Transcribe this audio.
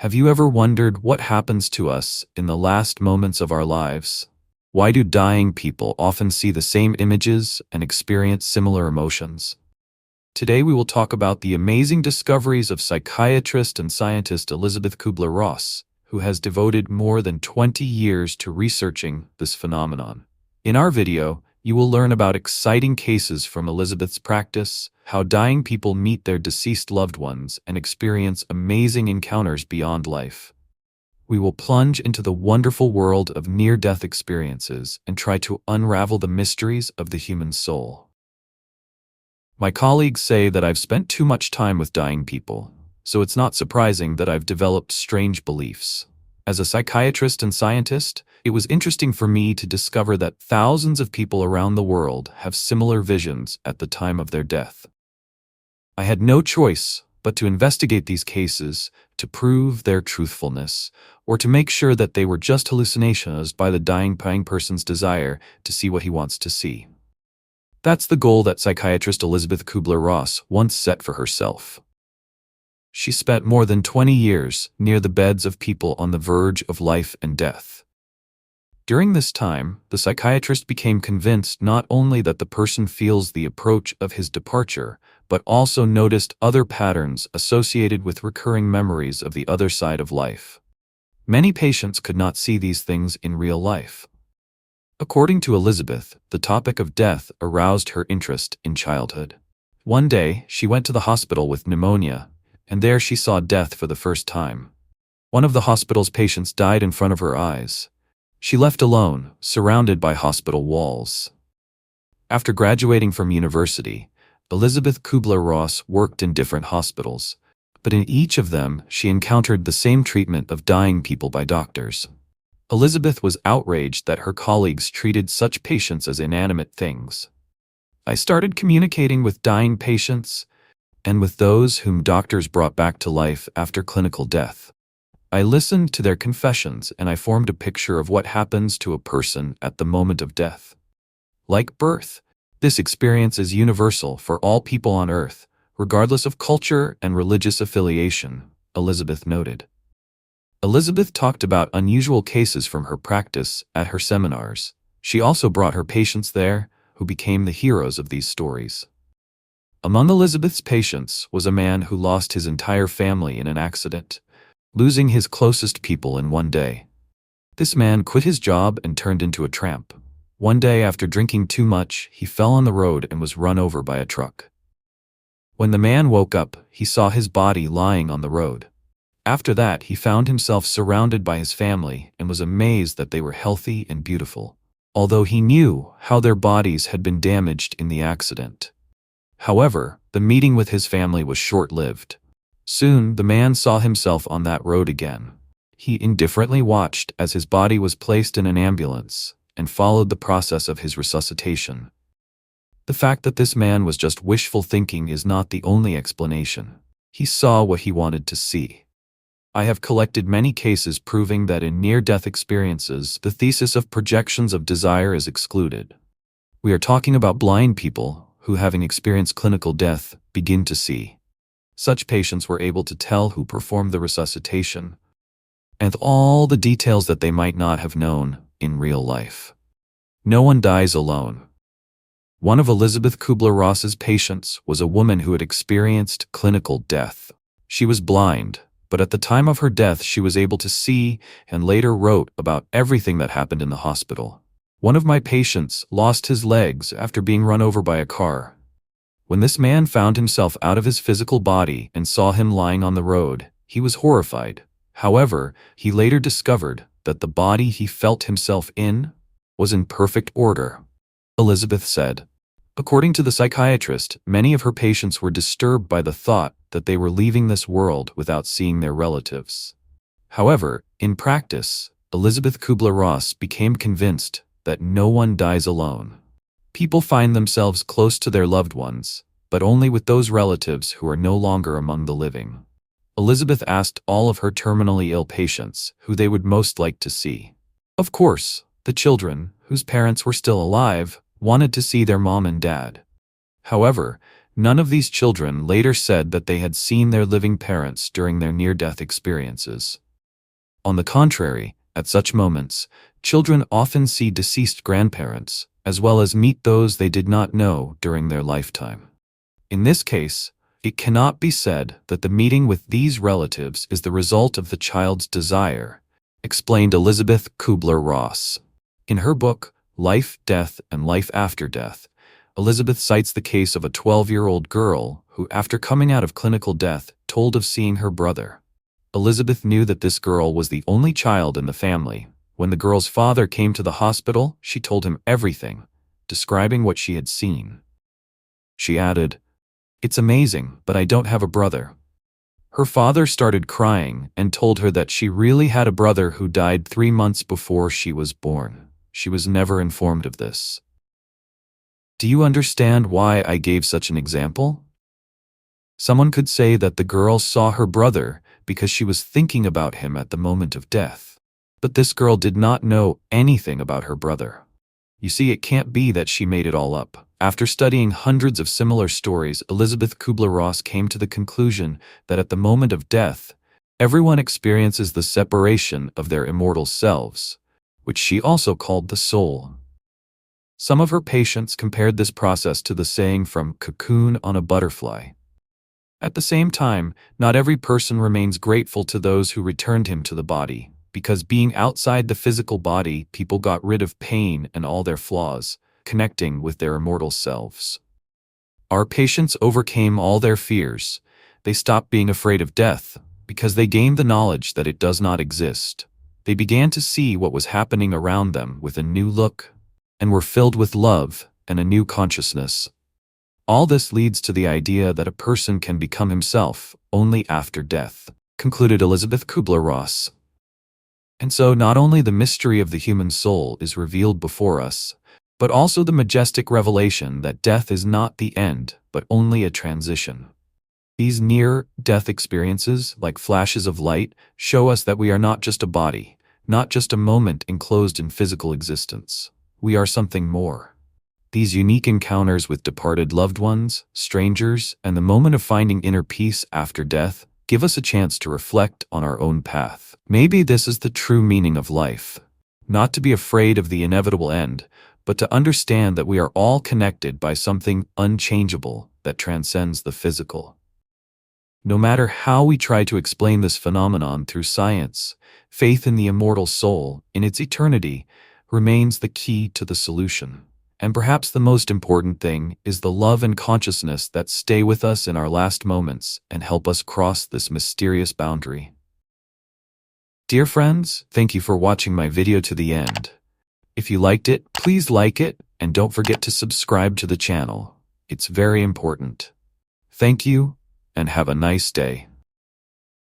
Have you ever wondered what happens to us in the last moments of our lives? Why do dying people often see the same images and experience similar emotions? Today we will talk about the amazing discoveries of psychiatrist and scientist Elizabeth Kubler-Ross, who has devoted more than 20 years to researching this phenomenon. In our video, you will learn about exciting cases from Elizabeth's practice, how dying people meet their deceased loved ones and experience amazing encounters beyond life. We will plunge into the wonderful world of near-death experiences and try to unravel the mysteries of the human soul. My colleagues say that I've spent too much time with dying people, so it's not surprising that I've developed strange beliefs. As a psychiatrist and scientist, it was interesting for me to discover that thousands of people around the world have similar visions at the time of their death. I had no choice but to investigate these cases to prove their truthfulness, or to make sure that they were just hallucinations by the dying person's desire to see what he wants to see. That's the goal that psychiatrist Elizabeth Kubler-Ross once set for herself. She spent more than 20 years near the beds of people on the verge of life and death. During this time, the psychiatrist became convinced not only that the person feels the approach of his departure, but also noticed other patterns associated with recurring memories of the other side of life. Many patients could not see these things in real life. According to Elizabeth, the topic of death aroused her interest in childhood. One day, she went to the hospital with pneumonia, and there she saw death for the first time. One of the hospital's patients died in front of her eyes. She left alone, surrounded by hospital walls. After graduating from university, Elizabeth Kubler-Ross worked in different hospitals, but in each of them she encountered the same treatment of dying people by doctors. Elizabeth was outraged that her colleagues treated such patients as inanimate things. I started communicating with dying patients and with those whom doctors brought back to life after clinical death. I listened to their confessions and I formed a picture of what happens to a person at the moment of death. Like birth, this experience is universal for all people on Earth, regardless of culture and religious affiliation, Elizabeth noted. Elizabeth talked about unusual cases from her practice at her seminars. She also brought her patients there, who became the heroes of these stories. Among Elizabeth's patients was a man who lost his entire family in an accident, losing his closest people in one day. This man quit his job and turned into a tramp. One day after drinking too much, he fell on the road and was run over by a truck. When the man woke up, he saw his body lying on the road. After that, he found himself surrounded by his family and was amazed that they were healthy and beautiful, although he knew how their bodies had been damaged in the accident. However, the meeting with his family was short-lived. Soon, the man saw himself on that road again. He indifferently watched as his body was placed in an ambulance and followed the process of his resuscitation. The fact that this man was just wishful thinking is not the only explanation. He saw what he wanted to see. I have collected many cases proving that in near-death experiences, the thesis of projections of desire is excluded. We are talking about blind people who, having experienced clinical death, begin to see. Such patients were able to tell who performed the resuscitation, and all the details that they might not have known in real life. No one dies alone. One of Elizabeth Kubler-Ross's patients was a woman who had experienced clinical death. She was blind, but at the time of her death she was able to see and later wrote about everything that happened in the hospital. One of my patients lost his legs after being run over by a car. When this man found himself out of his physical body and saw him lying on the road, he was horrified. However, he later discovered that the body he felt himself in was in perfect order. Elizabeth said. According to the psychiatrist, many of her patients were disturbed by the thought that they were leaving this world without seeing their relatives. However, in practice, Elizabeth Kubler-Ross became convinced that no one dies alone. People find themselves close to their loved ones, but only with those relatives who are no longer among the living. Elizabeth asked all of her terminally ill patients who they would most like to see. Of course, the children, whose parents were still alive, wanted to see their mom and dad. However, None of these children later said that they had seen their living parents during their near-death experiences. On the contrary, at such moments, children often see deceased grandparents, as well as meet those they did not know during their lifetime. In this case, it cannot be said that the meeting with these relatives is the result of the child's desire, explained Elizabeth Kubler-Ross. In her book, Life, Death, and Life After Death, Elizabeth cites the case of a 12-year-old girl who, after coming out of clinical death, told of seeing her brother. Elizabeth knew that this girl was the only child in the family. When the girl's father came to the hospital, she told him everything, describing what she had seen. She added, "It's amazing, but I don't have a brother." Her father started crying and told her that she really had a brother who died 3 months before she was born. She was never informed of this. Do you understand why I gave such an example? Someone could say that the girl saw her brother because she was thinking about him at the moment of death. But this girl did not know anything about her brother. You see, it can't be that she made it all up. After studying hundreds of similar stories, Elizabeth Kubler-Ross came to the conclusion that at the moment of death, everyone experiences the separation of their immortal selves, which she also called the soul. Some of her patients compared this process to the saying from Cocoon on a Butterfly. At the same time, not every person remains grateful to those who returned him to the body, because being outside the physical body, people got rid of pain and all their flaws, connecting with their immortal selves. Our patients overcame all their fears. They stopped being afraid of death, because they gained the knowledge that it does not exist. They began to see what was happening around them with a new look, and were filled with love and a new consciousness. All this leads to the idea that a person can become himself only after death, concluded Elizabeth Kubler-Ross. And so not only the mystery of the human soul is revealed before us, but also the majestic revelation that death is not the end, but only a transition. These near-death experiences, like flashes of light, show us that we are not just a body, not just a moment enclosed in physical existence. We are something more. These unique encounters with departed loved ones, strangers, and the moment of finding inner peace after death give us a chance to reflect on our own path. Maybe this is the true meaning of life. Not to be afraid of the inevitable end, but to understand that we are all connected by something unchangeable that transcends the physical. No matter how we try to explain this phenomenon through science, faith in the immortal soul, in its eternity, remains the key to the solution. And perhaps the most important thing is the love and consciousness that stay with us in our last moments and help us cross this mysterious boundary. Dear friends, thank you for watching my video to the end. If you liked it, please like it, and don't forget to subscribe to the channel. It's very important. Thank you, and have a nice day.